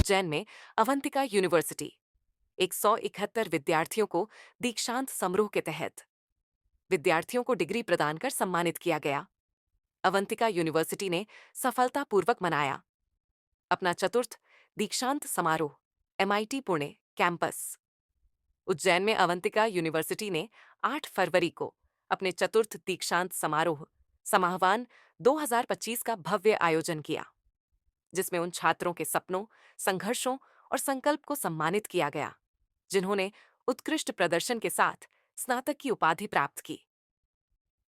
उज्जैन में अवंतिका यूनिवर्सिटी 171 विद्यार्थियों को दीक्षांत समारोह के तहत विद्यार्थियों को डिग्री प्रदान कर सम्मानित किया गया। अवंतिका यूनिवर्सिटी ने सफलतापूर्वक मनाया अपना चतुर्थ दीक्षांत समारोह एमआईटी पुणे कैंपस। उज्जैन में अवंतिका यूनिवर्सिटी ने 8 फरवरी को अपने चतुर्थ दीक्षांत समारोह समाहवान 2025 का भव्य आयोजन किया, जिसमें उन छात्रों के सपनों, संघर्षों और संकल्प को सम्मानित किया गया जिन्होंने उत्कृष्ट प्रदर्शन के साथ स्नातक की उपाधि प्राप्त की।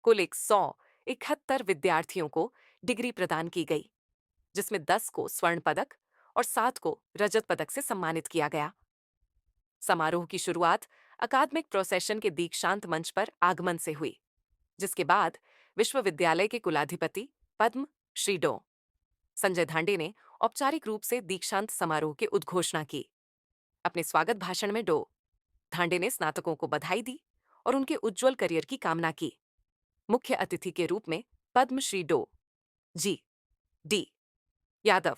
कुल 171 विद्यार्थियों को डिग्री प्रदान की गई, जिसमें 10 को स्वर्ण पदक और 7 को रजत पदक से सम्मानित किया गया। समारोह की शुरुआत अकादमिक प्रोसेशन के दीक्षांत मंच पर आगमन से हुई, जिसके बाद विश्वविद्यालय के कुलाधिपति पद्म श्री डॉ संजय धांडे ने औपचारिक रूप से दीक्षांत समारोह की उद्घोषणा की। अपने स्वागत भाषण में डॉ धांडे ने स्नातकों को बधाई दी और उनके उज्जवल करियर की कामना की। मुख्य अतिथि के रूप में पद्मश्री डॉ जी डी यादव,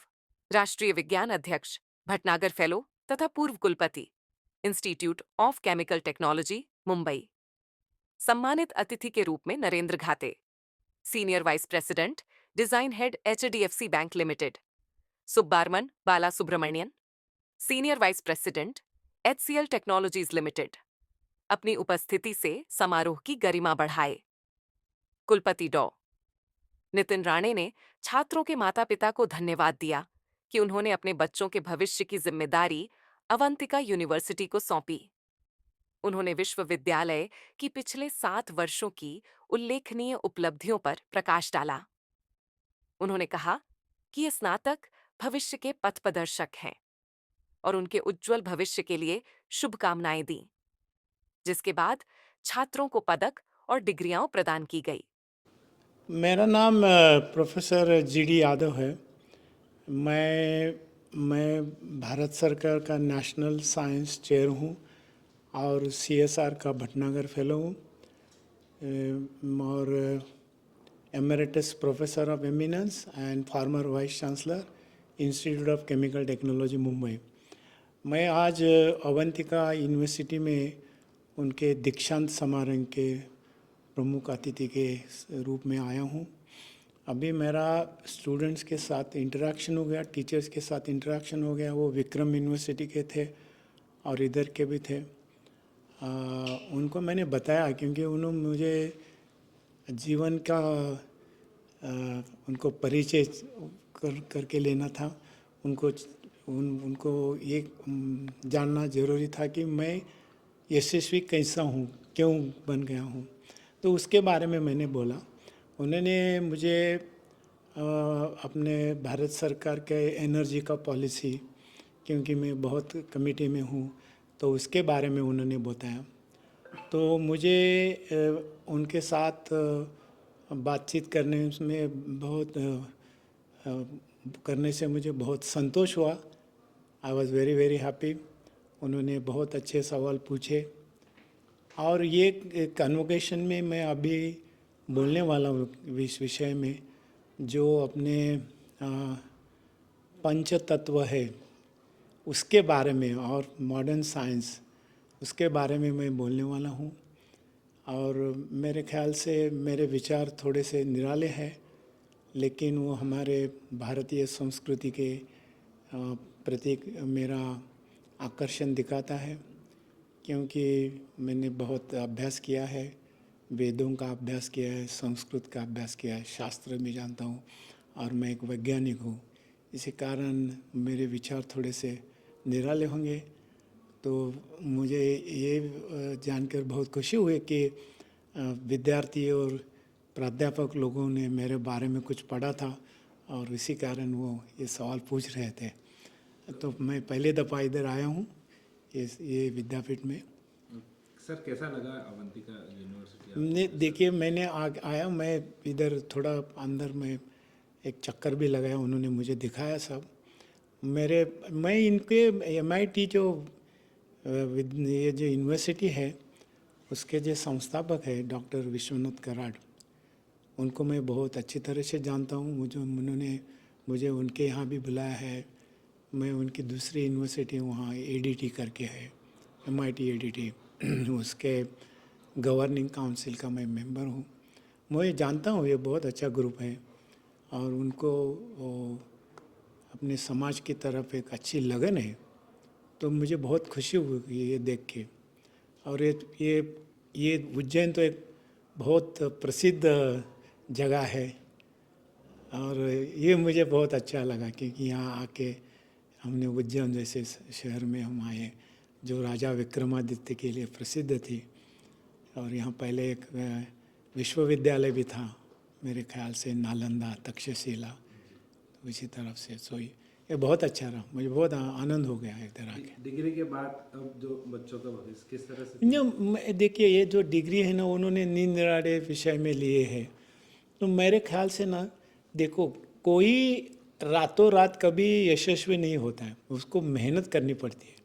राष्ट्रीय विज्ञान अध्यक्ष, भटनागर फेलो तथा पूर्व कुलपति, institute of chemical technology, Mumbai. सम्मानित अतिथि के रूप में Narendra Ghate, senior vice president, design head HDFC bank limited, Subbaraman Bala Subramanian, senior vice president, HCL technologies limited, अपनी उपस्थिति से समारोह की गरिमा बढ़ाए। कुलपति डॉ नितिन राणे ने छात्रों के माता पिता को धन्यवाद दिया कि उन्होंने अपने बच्चों के भविष्य की जिम्मेदारी अवंतिका यूनिवर्सिटी को सौंपी। उन्होंने विश्वविद्यालय की पिछले 7 वर्षों की उल्लेखनीय उपलब्धियों पर प्रकाश डाला। उन्होंने कहा कि ये स्नातक भविष्य के पथप्रदर्शक हैं और उनके उज्जवल भविष्य के लिए शुभकामनाएं दी, जिसके बाद छात्रों को पदक और डिग्रियां प्रदान की गई। मेरा नाम प्रोफेसर जीडी यादव है। मैं भारत सरकार का नेशनल साइंस चेयर हूँ और सीएसआर का भटनागर फेलो हूँ और emeritus professor of eminence and farmer vice chancellor, institute of chemical technology, Mumbai. मैं आज अवंतिका यूनिवर्सिटी में उनके दीक्षांत समारोह के प्रमुख अतिथि के रूप में आया हूँ। अभी मेरा स्टूडेंट्स के साथ इंटरेक्शन हो गया, टीचर्स के साथ इंटरेक्शन हो गया। वो विक्रम यूनिवर्सिटी के थे और इधर के भी थे। उनको मैंने बताया क्योंकि उन्होंने मुझे जीवन का उनको परिचय करके लेना था। उनको ये जानना ज़रूरी था कि मैं यशस्वी कैसा हूँ, क्यों बन गया हूँ। तो उसके बारे में मैंने बोला। उन्होंने मुझे अपने भारत सरकार के एनर्जी का पॉलिसी, क्योंकि मैं बहुत कमेटी में हूँ, तो उसके बारे में उन्होंने बताया। तो मुझे उनके साथ बातचीत करने में करने से मुझे बहुत संतोष हुआ। I was very very happy. उन्होंने बहुत अच्छे सवाल पूछे और ये कन्वोकेशन में मैं अभी बोलने वाला हूँ इस विषय में, जो अपने पंच तत्व है उसके बारे में और मॉडर्न साइंस उसके बारे में मैं बोलने वाला हूँ। और मेरे ख्याल से मेरे विचार थोड़े से निराले हैं, लेकिन वो हमारे भारतीय संस्कृति के प्रति मेरा आकर्षण दिखाता है, क्योंकि मैंने बहुत अभ्यास किया है, वेदों का अभ्यास किया है, संस्कृत का अभ्यास किया है, शास्त्र में जानता हूँ और मैं एक वैज्ञानिक हूँ। इसी कारण मेरे विचार थोड़े से निराले होंगे। तो मुझे ये जानकर बहुत खुशी हुई कि विद्यार्थी और प्राध्यापक लोगों ने मेरे बारे में कुछ पढ़ा था और इसी कारण वो ये सवाल पूछ रहे थे। तो मैं पहले दफ़ा इधर आया हूँ ये विद्यापीठ में। सर, कैसा लगा अवंतिका यूनिवर्सिटी? नहीं, देखिए, मैंने आया, मैं इधर थोड़ा अंदर में एक चक्कर भी लगाया, उन्होंने मुझे दिखाया सब। मैं इनके एमआईटी जो ये जो यूनिवर्सिटी है उसके जो संस्थापक है डॉक्टर विश्वनाथ कराड, उनको मैं बहुत अच्छी तरह से जानता हूँ। उन्होंने मुझे उनके यहाँ भी बुलाया है, मैं उनकी दूसरी यूनिवर्सिटी वहाँ एडीटी करके है, MIT एडीटी, उसके गवर्निंग काउंसिल का मैं मेंबर हूँ। मैं जानता हूँ ये बहुत अच्छा ग्रुप है और उनको अपने समाज की तरफ एक अच्छी लगन है, तो मुझे बहुत खुशी हुई ये देख के। और ये उज्जैन तो एक बहुत प्रसिद्ध जगह है और ये मुझे बहुत अच्छा लगा क्योंकि यहाँ आके हमने उज्जैन जैसे शहर में हम आए जो राजा विक्रमादित्य के लिए प्रसिद्ध थी। और यहाँ पहले एक विश्वविद्यालय भी था मेरे ख्याल से, नालंदा तक्षशिला, उसी तरफ से। सो ये बहुत अच्छा रहा, मुझे बहुत आनंद हो गया इधर आके। डिग्री के बाद अब जो बच्चों का भविष्य किस तरह से? देखिए ये जो डिग्री है ना, उन्होंने निरनिराले विषय में लिए है, तो मेरे ख्याल से ना, देखो कोई रातों रात कभी यशस्वी नहीं होता है, उसको मेहनत करनी पड़ती है।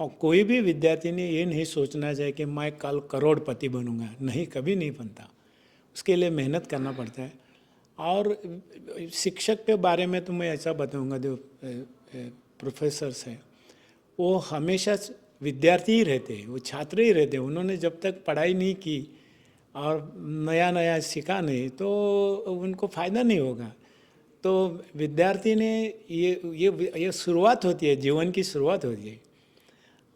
और कोई भी विद्यार्थी ने ये नहीं सोचना चाहिए कि मैं कल करोड़पति बनूंगा, नहीं, कभी नहीं बनता, उसके लिए मेहनत करना पड़ता है। और शिक्षक के बारे में तो मैं ऐसा बताऊंगा, जो प्रोफेसर्स हैं वो हमेशा विद्यार्थी ही रहते हैं, वो छात्र ही रहते हैं। उन्होंने जब तक पढ़ाई नहीं की और नया नया सीखा नहीं तो उनको फ़ायदा नहीं होगा। तो विद्यार्थी ने ये शुरुआत होती है, जीवन की शुरुआत होती है।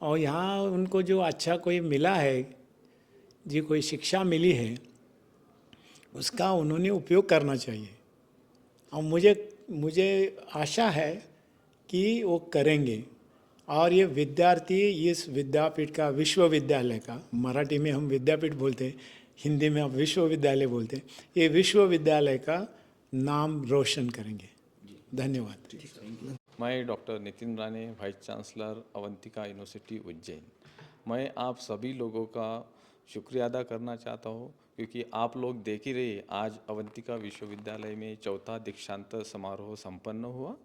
और यहाँ उनको जो अच्छा कोई मिला है, जी कोई शिक्षा मिली है, उसका उन्होंने उपयोग करना चाहिए। और मुझे आशा है कि वो करेंगे। और ये विद्यार्थी इस विद्यापीठ का, विश्वविद्यालय का, मराठी में हम विद्यापीठ बोलते हैं, हिंदी में हम विश्वविद्यालय बोलते हैं, ये विश्वविद्यालय का नाम रोशन करेंगे। धन्यवाद। मैं doctor Nitin Rane, vice chancellor Avantika university Ujjain. मैं आप सभी लोगों का शुक्रिया अदा करना चाहता हूँ क्योंकि आप लोग देख ही रहे, आज अवंतिका विश्वविद्यालय में चौथा दीक्षांत समारोह संपन्न हुआ।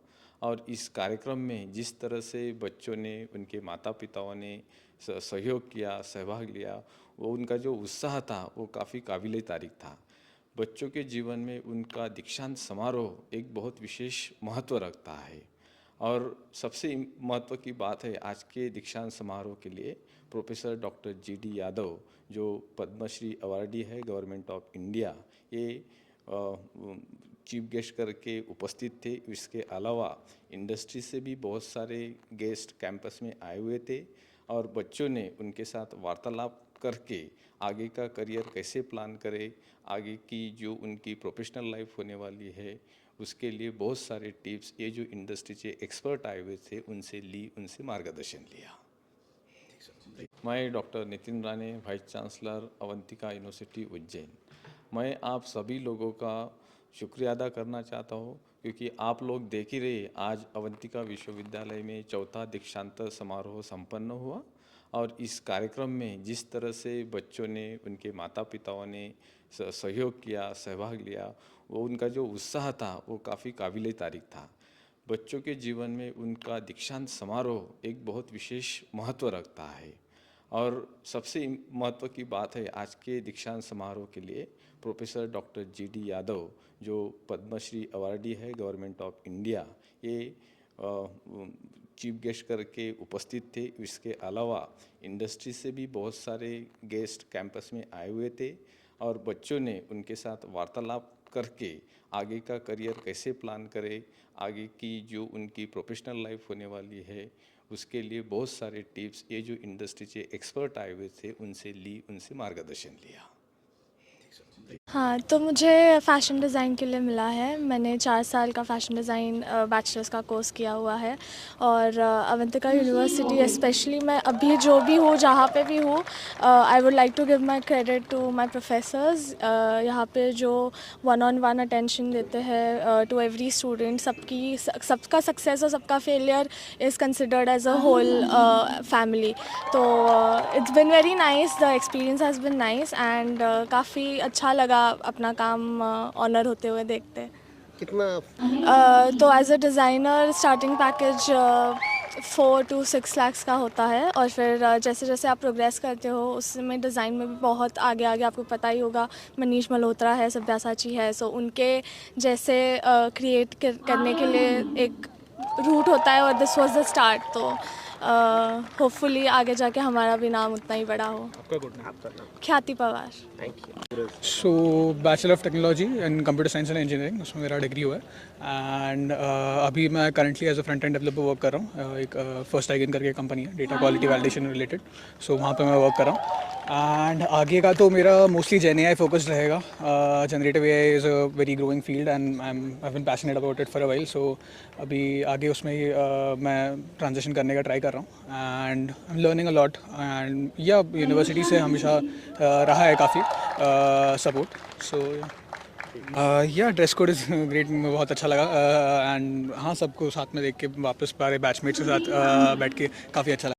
और इस कार्यक्रम में जिस तरह से बच्चों ने, उनके माता पिताओं ने सहयोग किया, सहभाग लिया, वो उनका जो उत्साह था वो काफ़ी काबिले तारीफ था। बच्चों के जीवन में उनका दीक्षांत समारोह एक बहुत विशेष महत्व रखता है। और सबसे महत्व की बात है, आज के दीक्षांत समारोह के लिए प्रोफेसर डॉक्टर GD यादव जो पद्मश्री अवार्डी है गवर्नमेंट ऑफ इंडिया, ये चीफ गेस्ट करके उपस्थित थे। इसके अलावा इंडस्ट्री से भी बहुत सारे गेस्ट कैंपस में आए हुए थे और बच्चों ने उनके साथ वार्तालाप करके आगे का करियर कैसे प्लान करें, आगे की जो उनकी प्रोफेशनल लाइफ होने वाली है उसके लिए बहुत सारे टिप्स ये जो इंडस्ट्री से एक्सपर्ट आए हुए थे उनसे ली, उनसे मार्गदर्शन लिया। मैं doctor Nitin Rane, vice chancellor Avantika university Ujjain. मैं आप सभी लोगों का शुक्रिया अदा करना चाहता हूँ क्योंकि आप लोग देख ही रहे, आज अवंतिका विश्वविद्यालय में चौथा दीक्षांत समारोह संपन्न हुआ। और इस कार्यक्रम में जिस तरह से बच्चों ने, उनके माता पिताओं ने सहयोग किया, सहभाग लिया, वो उनका जो उत्साह था वो काफ़ी काबिले तारीफ था। बच्चों के जीवन में उनका दीक्षांत समारोह एक बहुत विशेष महत्व रखता है। और सबसे महत्व की बात है, आज के दीक्षांत समारोह के लिए प्रोफेसर डॉक्टर GD यादव जो पद्मश्री अवार्डी है गवर्नमेंट ऑफ इंडिया, ये चीफ गेस्ट करके उपस्थित थे। इसके अलावा इंडस्ट्री से भी बहुत सारे गेस्ट कैंपस में आए हुए थे और बच्चों ने उनके साथ वार्तालाप करके आगे का करियर कैसे प्लान करें, आगे की जो उनकी प्रोफेशनल लाइफ होने वाली है उसके लिए बहुत सारे टिप्स ये जो इंडस्ट्री से एक्सपर्ट आए हुए थे उनसे ली, उनसे मार्गदर्शन लिया। हाँ, तो मुझे फ़ैशन डिज़ाइन के लिए मिला है। मैंने 4 साल का फ़ैशन डिज़ाइन बैचलर्स का कोर्स किया हुआ है और अवंतिका यूनिवर्सिटी स्पेशली मैं अभी जो भी हूँ, जहाँ पे भी हूँ, I would like to give my credit to my professors. यहाँ पे जो वन-ऑन-वन अटेंशन देते हैं टू एवरी स्टूडेंट, सबका सक्सेस और सबका failure is considered as a whole family. तो it's been very nice, the experience has been nice and काफ़ी अच्छा लगा अपना काम ऑनर होते हुए देखते। कितना तो as a designer starting package 4 to 6 lakh का होता है और फिर जैसे जैसे आप प्रोग्रेस करते हो उसमें डिज़ाइन में भी बहुत आगे आगे आपको पता ही होगा, मनीष मल्होत्रा है, सब्यासाची है, सो उनके जैसे क्रिएट करने के लिए एक रूट होता है और दिस वाज द स्टार्ट। तो होपफुली आगे जाके हमारा भी नाम उतना ही बड़ा हो। आपका गुड नाम? Khyati Pawar. Thank you. So bachelor of technology in computer science and engineering, उसमें मेरा डिग्री हुआ है। एंड अभी मैं currently as a front end developer work कर रहा हूँ। एक फर्स्ट आइगन करके कंपनी है, data quality validation related. So वहाँ पे मैं वर्क कर रहा हूँ। एंड आगे का तो मेरा मोस्टली जेन AI फोकस्ड रहेगा। Generative AI is a very growing field and I have been passionate about it for a while. So अभी आगे उसमें ही मैं ट्रांजिशन करने का ट्राई कर रहा हूँ and I am learning a lot. And या यूनिवर्सिटी से हमेशा रहा है काफ़ी सपोर्ट। सो या ड्रेस कोड इज़ ग्रेट, बहुत अच्छा लगा। एंड हाँ, सबको साथ में देख के वापस सारे बैचमेट्स के साथ बैठ के काफ़ी अच्छा लगा।